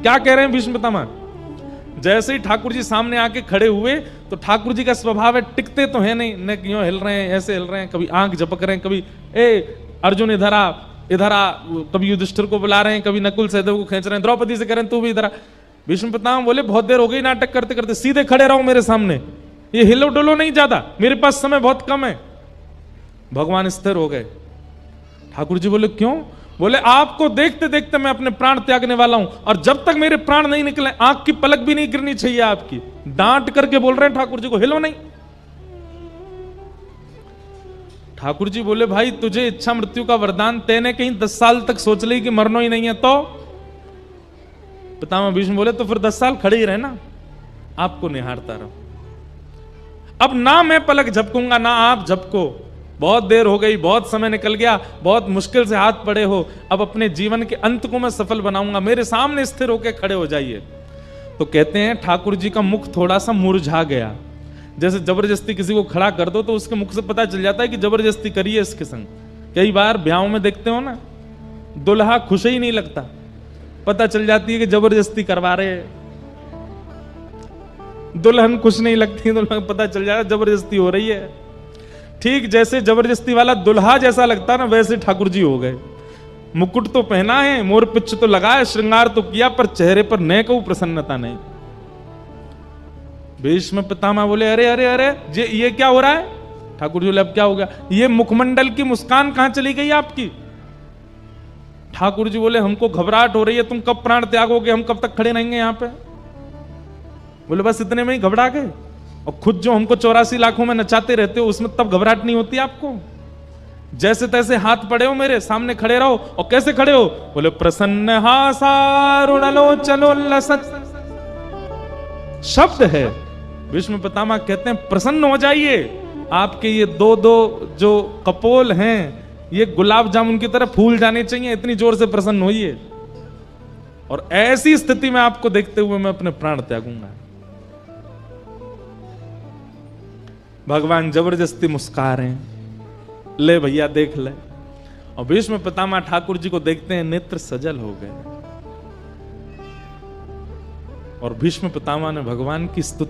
क्या कह रहे हैं भीष्म पितामह? जैसे ही ठाकुर जी सामने आके खड़े हुए तो ठाकुर जी का स्वभाव है, टिकते तो है नहीं, न क्यों हिल रहे हैं, ऐसे हिल रहे हैं, कभी आंख झपक रहे हैं, कभी अर्जुन इधर आ इधर आ, कभी युधिष्ठिर को बुला रहे हैं, कभी नकुल सहदेव को खींच रहे हैं, द्रौपदी से कह रहे हैं तू भी इधर आ। भीष्म पितामह बोले बहुत देर हो गई नाटक करते करते, सीधे खड़े रहो मेरे सामने, ये हिलो डुलो नहीं ज्यादा, मेरे पास समय बहुत कम है। भगवान स्थिर हो गए। ठाकुर जी बोले क्यों? बोले आपको देखते देखते मैं अपने प्राण त्यागने वाला हूं, और जब तक मेरे प्राण नहीं निकले आंख की पलक भी नहीं गिरनी चाहिए आपकी। डांट करके बोल रहे हैं ठाकुर जी को, हिलो नहीं। ठाकुर जी बोले भाई तुझे इच्छा मृत्यु का वरदान, तेने कहीं 10 साल तक सोच ली कि मरना ही नहीं है तो? पितामह भीष्म बोले तो फिर 10 साल खड़े ही रहे ना, आपको निहारता रहो। अब ना मैं पलक झपकूंगा ना आप झपको, बहुत देर हो गई, बहुत समय निकल गया, बहुत मुश्किल से हाथ पड़े हो, अब अपने जीवन के अंत को मैं सफल बनाऊंगा, मेरे सामने स्थिर होकर खड़े हो जाइए। तो कहते हैं ठाकुर जी का मुख थोड़ा सा मुरझा गया। जैसे जबरदस्ती किसी को खड़ा कर दो तो उसके मुख से पता चल जाता है कि जबरदस्ती करी है इसके संग। कई बार ब्याहों में देखते हो ना, दुल्हा खुश ही नहीं लगता, पता चल जाती है कि जबरदस्ती करवा रहे हैं। दुल्हन खुश नहीं लगती, दुल्हन पता चल जाएगा जबरदस्ती हो रही है। ठीक जैसे जबरदस्ती वाला दुल्हा जैसा लगता ना, वैसे ठाकुर जी हो गए। मुकुट तो पहना है, मोर पिच्छ तो लगा है, श्रृंगार तो किया, पर चेहरे पर न को प्रसन्नता नहीं। भीष्म पितामह बोले अरे अरे अरे ये क्या हो रहा है? ठाकुर जी बोले अब क्या हो गया? ये मुखमंडल की मुस्कान कहां चली गई आपकी? ठाकुर जी बोले हमको घबराहट हो रही है, तुम कब प्राण त्यागोगे, हम कब तक खड़े रहेंगे यहां पे? बोले बस इतने में ही घबरा गए? और खुद जो हमको 84 लाखों में नचाते रहते हो उसमें तब घबराहट नहीं होती आपको? जैसे तैसे हाथ पड़े हो मेरे सामने, खड़े रहो। और कैसे खड़े हो? बोले प्रसन्न हासारुणलोचनोल्लसत् शब्द है। भीष्म पितामह कहते हैं प्रसन्न हो जाइए, आपके ये दो दो जो कपोल हैं ये गुलाब जामुन की तरह फूल जाने चाहिए, इतनी जोर से प्रसन्न होइए। और ऐसी स्थिति में आपको देखते हुए मैं अपने प्राण त्यागूंगा। भगवान जबरदस्ती मुस्कुरा रहे हैं, ले भैया देख ले। और भीष्म पितामह ठाकुर जी को देखते हैं, नेत्र सजल हो गए। और भीष्म पितामह ने भगवान की स्तुति